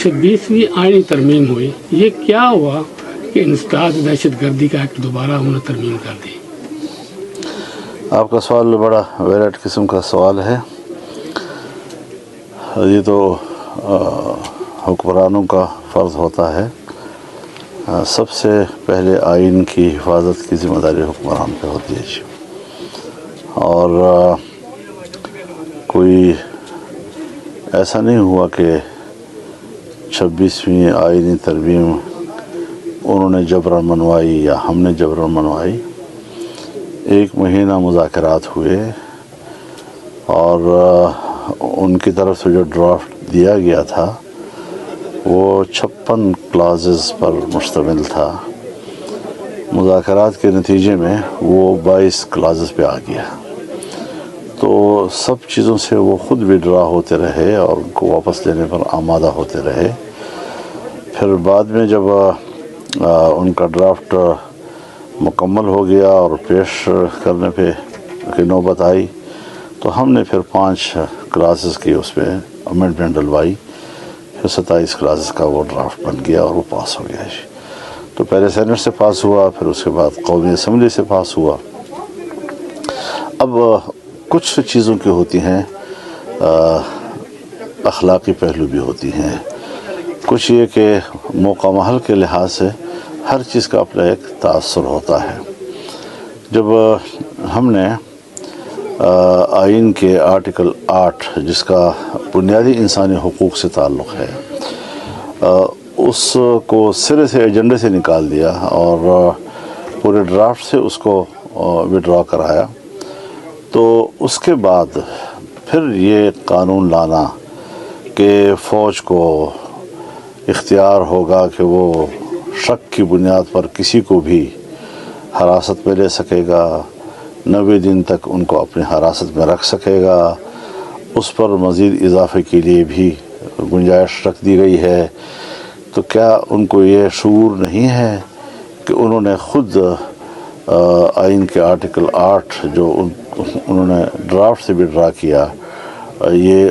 26ویں آئینی ترمیم ہوئی، یہ کیا ہوا کہ انسداد دہشت گردی کا ایکٹ دوبارہ انہوں نے ترمیم کر دی؟ آپ کا سوال بڑا ویلڈ قسم کا سوال ہے۔ یہ تو حکمرانوں کا فرض ہوتا ہے، سب سے پہلے آئین کی حفاظت کی ذمہ داری حکمران پہ ہوتی ہے جی۔ اور کوئی ایسا نہیں ہوا کہ 26ویں آئینی ترمیم انہوں نے جبراً منوائی یا ہم نے جبراً منوائی۔ 1 مہینہ مذاکرات ہوئے اور ان کی طرف سے جو ڈرافٹ دیا گیا تھا وہ 56 کلازز پر مشتمل تھا۔ مذاکرات کے نتیجے میں وہ 22 کلازز پہ آ گیا، تو سب چیزوں سے وہ خود وڈرا ہوتے رہے اور ان کو واپس لینے پر آمادہ ہوتے رہے۔ پھر بعد میں جب ان کا ڈرافٹ مکمل ہو گیا اور پیش کرنے پہ کی نوبت آئی تو ہم نے پھر 5 کلاسز کی اس میں امینڈمنٹ ڈلوائی، پھر 27 کلاسز کا وہ ڈرافٹ بن گیا اور وہ پاس ہو گیا جی۔ تو پہلے سینٹ سے پاس ہوا، پھر اس کے بعد قومی اسمبلی سے پاس ہوا۔ اب کچھ چیزوں کی ہوتی ہیں اخلاقی پہلو بھی ہوتی ہیں، کچھ یہ کہ موقع محل کے لحاظ سے ہر چیز کا اپنا ایک تاثر ہوتا ہے۔ جب ہم نے آئین کے آرٹیکل 8 جس کا بنیادی انسانی حقوق سے تعلق ہے اس کو سرے سے ایجنڈے سے نکال دیا اور پورے ڈرافٹ سے اس کو وڈرا کرایا، تو اس کے بعد پھر یہ قانون لانا کہ فوج کو اختیار ہوگا کہ وہ شک کی بنیاد پر کسی کو بھی حراست میں لے سکے گا، 90 دن تک ان کو اپنی حراست میں رکھ سکے گا، اس پر مزید اضافے کے لیے بھی گنجائش رکھ دی گئی ہے۔ تو کیا ان کو یہ شعور نہیں ہے کہ انہوں نے خود آئین کے آرٹیکل 8 جو انہوں نے ڈرافٹ سے بھی ڈرا کیا، یہ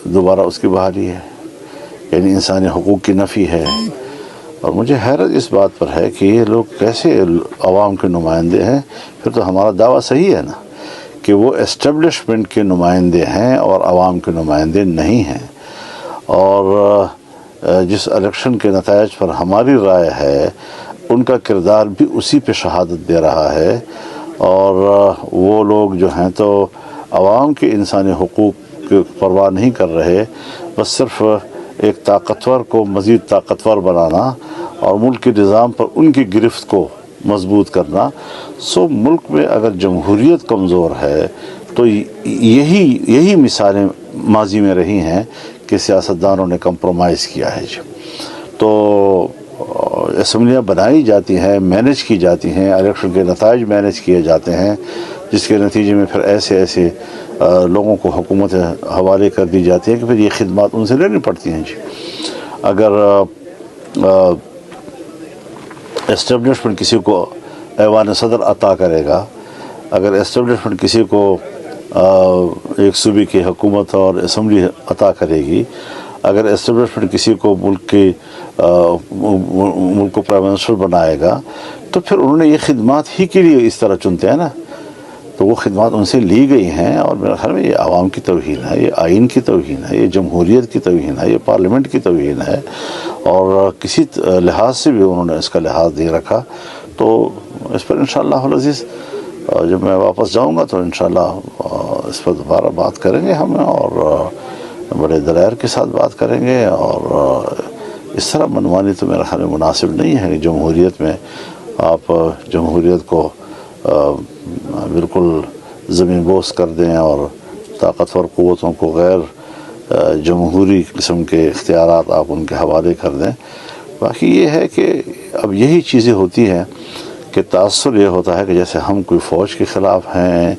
دوبارہ اس کی بحالی ہے، یعنی انسانی حقوق کی نفی ہے۔ اور مجھے حیرت اس بات پر ہے کہ یہ لوگ کیسے عوام کے نمائندے ہیں؟ پھر تو ہمارا دعویٰ صحیح ہے نا کہ وہ اسٹیبلشمنٹ کے نمائندے ہیں اور عوام کے نمائندے نہیں ہیں۔ اور جس الیکشن کے نتائج پر ہماری رائے ہے ان کا کردار بھی اسی پہ شہادت دے رہا ہے، اور وہ لوگ جو ہیں تو عوام کے انسانی حقوق کی پرواہ نہیں کر رہے، بس صرف ایک طاقتور کو مزید طاقتور بنانا اور ملک کے نظام پر ان کی گرفت کو مضبوط کرنا۔ سو ملک میں اگر جمہوریت کمزور ہے تو یہی مثالیں ماضی میں رہی ہیں کہ سیاستدانوں نے کمپرومائز کیا ہے جی۔ تو اسمبلیاں بنائی جاتی ہیں، مینج کی جاتی ہیں، الیکشن کے نتائج مینج کیے جاتے ہیں، جس کے نتیجے میں پھر ایسے لوگوں کو حکومت حوالے کر دی جاتی ہے کہ پھر یہ خدمات ان سے لینی پڑتی ہیں جی۔ اگر اسٹیبلشمنٹ کسی کو ایوان صدر عطا کرے گا، اگر اسٹیبلشمنٹ کسی کو ایک صوبے کی حکومت اور اسمبلی عطا کرے گی، اگر اسٹیبلشمنٹ کسی کو ملک کو پرائم منسٹر بنائے گا، تو پھر انہوں نے یہ خدمات ہی کے لیے اس طرح چنتے ہیں نا، تو وہ خدمات ان سے لی گئی ہیں۔ اور میرے خیال میں یہ عوام کی توہین ہے، یہ آئین کی توہین ہے، یہ جمہوریت کی توہین ہے، یہ پارلیمنٹ کی توہین ہے، اور کسی لحاظ سے بھی انہوں نے اس کا لحاظ نہیں رکھا۔ تو اس پر انشاءاللہ العزیز جب میں واپس جاؤں گا تو انشاءاللہ اس پر دوبارہ بات کریں گے ہم، اور بڑے دلائل کے ساتھ بات کریں گے۔ اور اس طرح منمانی تو میرے خیال میں مناسب نہیں ہے کہ جمہوریت میں آپ جمہوریت کو بالکل زمین بوس کر دیں اور طاقتور قوتوں کو غیر جمہوری قسم کے اختیارات آپ ان کے حوالے کر دیں۔ باقی یہ ہے کہ اب یہی چیزیں ہوتی ہیں کہ تاثر یہ ہوتا ہے کہ جیسے ہم کوئی فوج کے خلاف ہیں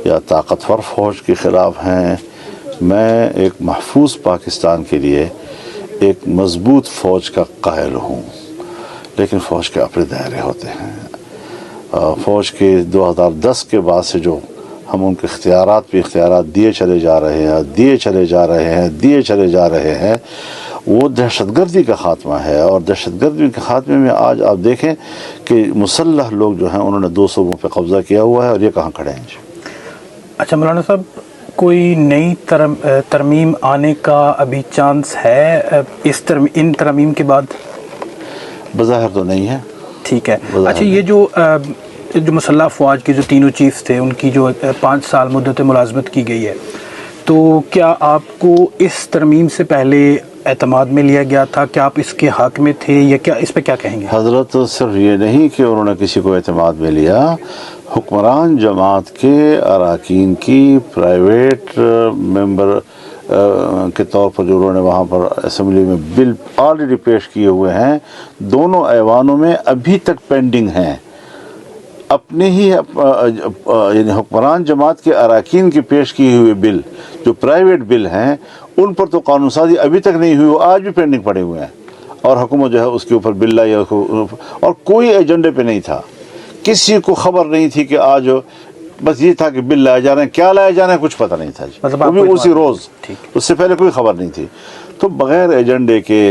یا طاقتور فوج کے خلاف ہیں۔ میں ایک محفوظ پاکستان کے لیے ایک مضبوط فوج کا قائل ہوں، لیکن فوج کے اپنے دائرے ہوتے ہیں۔ فوج کے 2010 کے بعد سے جو ہم ان کے اختیارات دیے چلے جا رہے ہیں، وہ دہشت گردی کا خاتمہ ہے، اور دہشت گردی کے خاتمے میں آج آپ دیکھیں کہ مسلح لوگ جو ہیں انہوں نے 2 صوبوں پہ قبضہ کیا ہوا ہے، اور یہ کہاں کھڑے ہیں جی۔ اچھا مولانا صاحب، کوئی نئی ترمیم آنے کا ابھی چانس ہے ان ترمیم کے بعد؟ بظاہر تو نہیں ہے۔ ٹھیک ہے۔ بظاہر اچھا، یہ جو مسلح افواج کے جو تینوں چیف تھے ان کی جو 5 سال مدت ملازمت کی گئی ہے، تو کیا آپ کو اس ترمیم سے پہلے اعتماد میں لیا گیا تھا؟ کیا آپ اس کے حق میں تھے، یا کیا اس پہ کیا کہیں گے؟ حضرت صرف یہ نہیں کہ انہوں نے کسی کو اعتماد میں لیا، حکمران جماعت کے اراکین کی پرائیویٹ ممبر کے طور پر جو انہوں نے وہاں پر اسمبلی میں بل آلریڈی پیش کیے ہوئے ہیں، دونوں ایوانوں میں ابھی تک پینڈنگ ہیں۔ اپنے ہی یعنی حکمران جماعت کے اراکین کی پیش کی ہوئے بل جو پرائیویٹ بل ہیں، ان پر تو قانون سازی ابھی تک نہیں ہوئی، وہ آج بھی پینڈنگ پڑے ہوئے ہیں، اور حکومت جو ہے اس کے اوپر بل لائی، اور کوئی ایجنڈے پہ نہیں تھا، کسی کو خبر نہیں تھی کہ آج، بس یہ تھا کہ بل لائے جا رہے ہیں، کیا لائے جا رہے ہیں کچھ پتہ نہیں تھا جی، وہ بھی اسی روز، اس سے پہلے کوئی خبر نہیں تھی۔ تو بغیر ایجنڈے کے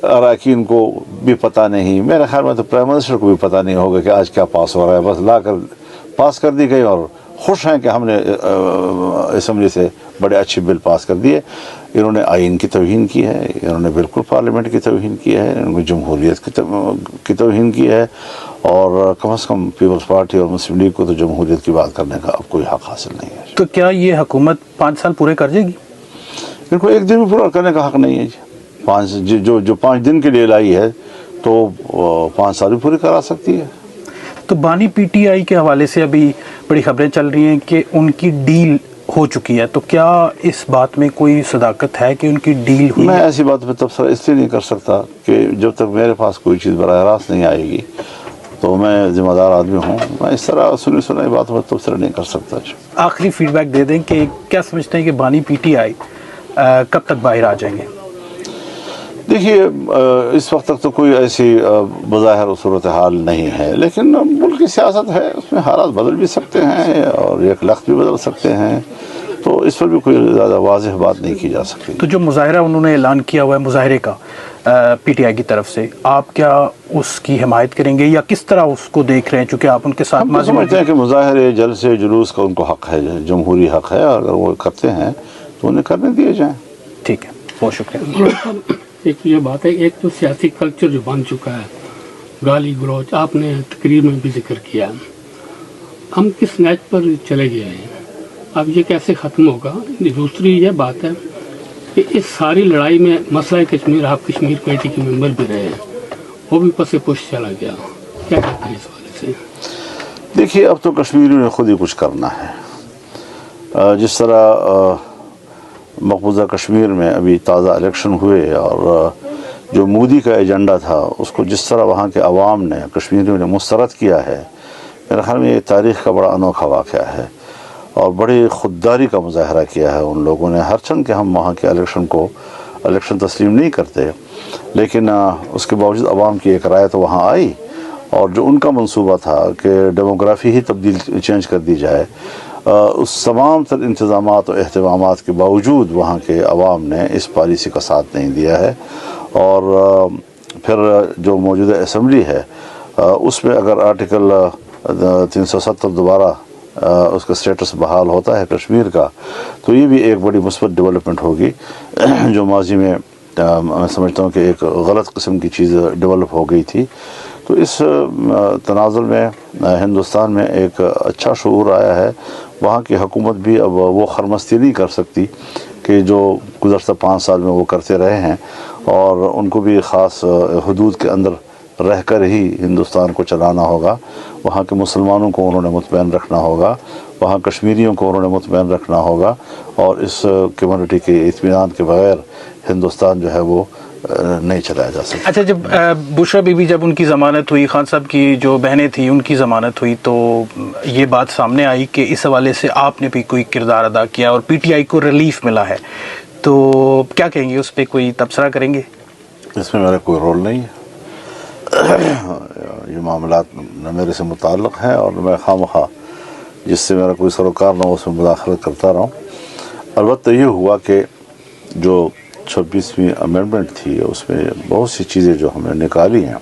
اراکین کو بھی پتہ نہیں، میرے خیال میں تو پرائم منسٹر کو بھی پتہ نہیں ہوگا کہ آج کیا پاس ہو رہا ہے، بس لا کر پاس کر دی گئی، اور خوش ہیں کہ ہم نے اسمبلی سے بڑے اچھے بل پاس کر دیے۔ انہوں نے آئین کی توہین کی ہے، انہوں نے بالکل پارلیمنٹ کی توہین کی ہے، انہوں نے جمہوریت کی توہین کی ہے، اور کم از کم پیپلز پارٹی اور مسلم لیگ کو تو جمہوریت کی بات کرنے کا اب کوئی حق حاصل نہیں ہے۔ تو کیا یہ حکومت 5 سال پورے کر جائے گی؟ ان کو ایک دن بھی پورا کرنے کا حق نہیں ہے جی، جو 5 دن کے لیے لائی ہے تو 5 سال بھی پوری کرا سکتی ہے۔ تو بانی پی ٹی آئی کے حوالے سے ابھی بڑی خبریں چل رہی ہیں کہ ان کی ڈیل ہو چکی ہے، تو کیا اس بات میں کوئی صداقت ہے کہ ان کی ڈیل ہوئی؟ میں ایسی بات پہ تبصرہ اس لیے نہیں کر سکتا کہ جب تک میرے پاس کوئی چیز براہ راست نہیں آئے گی تو میں ذمہ دار آدمی ہوں، میں اس طرح سنی باتوں پر تبصرہ نہیں کر سکتا۔ آخری فیڈ بیک دے دیں کہ کیا سمجھتے ہیں کہ بانی پی ٹی آئی کب تک باہر آ جائیں گے؟ دیکھیے، اس وقت تک تو کوئی ایسی بظاہر صورتحال نہیں ہے، لیکن ملک کی سیاست ہے، اس میں حالات بدل بھی سکتے ہیں اور ایک لخت بھی بدل سکتے ہیں، تو اس پر بھی کوئی زیادہ واضح بات نہیں کی جا سکتی۔ تو جو مظاہرہ انہوں نے اعلان کیا ہوا ہے مظاہرے کا پی ٹی آئی کی طرف سے، آپ کیا اس کی حمایت کریں گے، یا کس طرح اس کو دیکھ رہے ہیں؟ چونکہ آپ ان کے ساتھ ہم سمجھتے ہیں کہ مظاہرے، جلسے، جلوس کا ان کو حق ہے، جمہوری حق ہے، اگر وہ کرتے ہیں تو انہیں کرنے دیے جائیں۔ ٹھیک ہے، بہت شکریہ۔ ایک یہ بات ہے، ایک تو سیاسی کلچر جو بن چکا ہے، گالی گلوچ، آپ نے تقریر میں بھی ذکر کیا، ہم کس نیچ پر چلے گئے ہیں، اب یہ کیسے ختم ہوگا؟ دوسری یہ بات ہے کہ اس ساری لڑائی میں مسئلہ کشمیر، آپ کشمیر کمیٹی کے ممبر بھی رہے ہیں، وہ بھی پس پش چلا گیا، کیا کہتے ہیں اس حوالے سے؟ دیکھیے، اب تو کشمیریوں نے خود ہی کچھ کرنا ہے۔ جس طرح مقبوضہ کشمیر میں ابھی تازہ الیکشن ہوئے، اور جو مودی کا ایجنڈا تھا اس کو جس طرح وہاں کے عوام نے، کشمیریوں نے مسترد کیا ہے، میرے خیال میں یہ تاریخ کا بڑا انوکھا واقعہ ہے، اور بڑی خودداری کا مظاہرہ کیا ہے ان لوگوں نے، ہرچند کہ ہم وہاں کے الیکشن تسلیم نہیں کرتے، لیکن اس کے باوجود عوام کی ایک رائے تو وہاں آئی، اور جو ان کا منصوبہ تھا کہ ڈیموگرافی ہی چینج کر دی جائے، اس تمام تر انتظامات و اہتمامات کے باوجود وہاں کے عوام نے اس پالیسی کا ساتھ نہیں دیا ہے، اور پھر جو موجودہ اسمبلی ہے اس میں اگر آرٹیکل 370 دوبارہ اس کا سٹیٹس بحال ہوتا ہے کشمیر کا، تو یہ بھی ایک بڑی مثبت ڈیولپمنٹ ہوگی، جو ماضی میں میں سمجھتا ہوں کہ ایک غلط قسم کی چیز ڈیولپ ہو گئی تھی۔ تو اس تناظر میں ہندوستان میں ایک اچھا شعور آیا ہے، وہاں کی حکومت بھی اب وہ خرمستی نہیں کر سکتی کہ جو گزشتہ 5 سال میں وہ کرتے رہے ہیں، اور ان کو بھی خاص حدود کے اندر رہ کر ہی ہندوستان کو چلانا ہوگا۔ وہاں کے مسلمانوں کو انہوں نے مطمئن رکھنا ہوگا، وہاں کشمیریوں کو انہوں نے مطمئن رکھنا ہوگا، اور اس کمیونٹی کے اطمینان کے بغیر ہندوستان جو ہے وہ نہیں چلایا جا سکتا۔ اچھا، جب بشرا بی بی، جب ان کی ضمانت ہوئی، خان صاحب کی جو بہنیں تھیں ان کی ضمانت ہوئی، تو یہ بات سامنے آئی کہ اس حوالے سے آپ نے بھی کوئی کردار ادا کیا اور پی ٹی آئی کو ریلیف ملا ہے، تو کیا کہیں گے اس پہ، کوئی تبصرہ کریں گے؟ اس میں میرا کوئی رول نہیں ہے، یہ معاملات نہ میرے سے متعلق ہیں، اور میں خواہ جس سے میرا کوئی سروکار نہ ہو اس میں مداخلت کرتا رہا ہوں۔ البتہ یہ ہوا کہ جو 26ویں امینڈمنٹ تھی اس میں بہت سی چیزیں جو ہم نے نکالی ہیں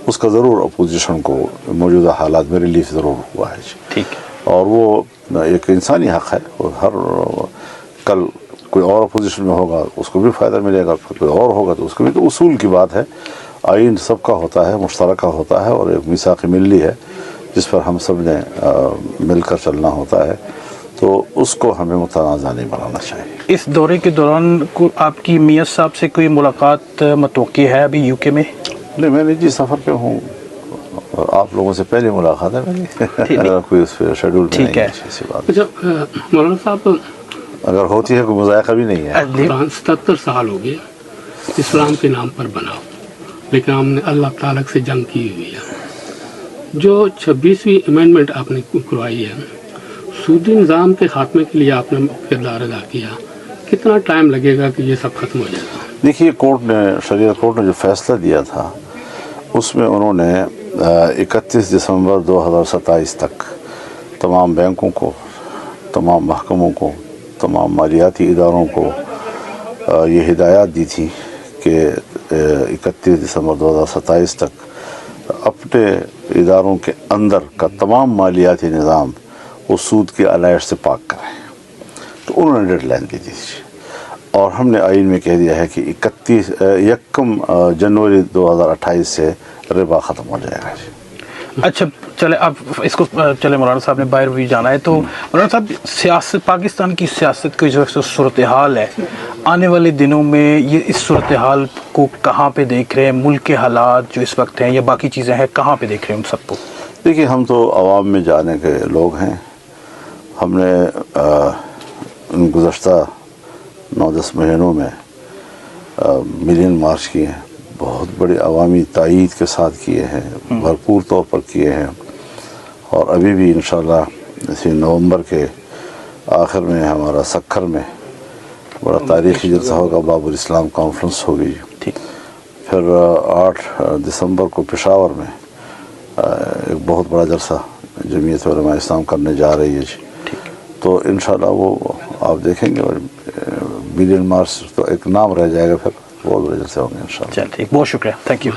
اس کا ضرور اپوزیشن کو موجودہ حالات میں ریلیف ضرور ہوا ہے جی. ٹھیک ہے. اور وہ ایک انسانی حق ہے. ہر کل کوئی اور اپوزیشن میں ہوگا اس کو بھی فائدہ ملے گا, پھر کوئی اور ہوگا تو اس کو بھی. تو اصول کی بات ہے, آئین سب کا ہوتا ہے, مشترکہ ہوتا ہے, اور ایک میثاق ملی ہے جس پر ہم سب نے مل کر چلنا ہوتا ہے. تو اس کو ہمیں متنازع نہیں بنانا چاہیے. اس دورے کے دوران آپ کی میاں صاحب سے کوئی ملاقات متوقع ہے ابھی یو کے میں؟ نہیں, میں نجی سفر پہ ہوں, آپ لوگوں سے پہلے ملاقات ہے میری. کوئی اس پہ شیڈول میں نہیں ہے ایسی بات. اچھا مولانا صاحب, اگر ہوتی ہے کوئی مذائقہ بھی نہیں ہے. قرآن 77 سال ہو گئے اسلام کے نام پر بنا, لیکن ہم نے اللہ تعالیٰ سے جنگ کی ہوئی ہے. جو 26ویں امینڈمنٹ آپ نے کروائی ہے, سودی نظام کے خاتمے کے لیے آپ نے کردار ادا کیا, کتنا ٹائم لگے گا کہ یہ سب ختم ہو جائے گا؟ دیکھیے, کورٹ نے, شریعت کورٹ نے جو فیصلہ دیا تھا اس میں انہوں نے 31 دسمبر 2027 تک تمام بینکوں کو, تمام محکموں کو, تمام مالیاتی اداروں کو یہ ہدایات دی تھی کہ 31 دسمبر 2027 تک اپنے اداروں کے اندر کا تمام مالیاتی نظام وہ سود کے علائش سے پاک کریں. تو انہوں نے ڈیڈ لائن دی تھی, اور ہم نے آئین میں کہہ دیا ہے کہ 1 جنوری 2028 سے ربا ختم ہو جائے گا. اچھا چلے, اب اس کو چلے مولانا صاحب نے باہر بھی جانا ہے, تو مولانا صاحب سیاست, پاکستان کی سیاست کی جو صورتحال ہے آنے والے دنوں میں, یہ اس صورتحال کو کہاں پہ دیکھ رہے ہیں؟ ملک کے حالات جو اس وقت ہیں یا باقی چیزیں ہیں, کہاں پہ دیکھ رہے ہیں ان سب کو؟ دیکھیے, ہم تو عوام میں جانے کے لوگ ہیں. ہم نے ان گزشتہ 9-10 مہینوں میں ملین مارچ کیے ہیں, بہت بڑی عوامی تائید کے ساتھ کیے ہیں, بھرپور طور پر کیے ہیں. اور ابھی بھی انشاءاللہ اسی نومبر کے آخر میں ہمارا سکھر میں بڑا تاریخی جلسہ ہوگا, باب الاسلام کانفرنس ہوگی. پھر 8 دسمبر کو پشاور میں ایک بہت بڑا جلسہ جمعیت علماء اسلام کرنے جا رہی ہے جی. تو انشاءاللہ وہ آپ دیکھیں گے, ملین مارچ تو ایک نام رہ جائے گا, پھر بہت بڑے جلسے ہوں گے انشاءاللہ. چل ٹھیک, بہت شکریہ, تھینک یو.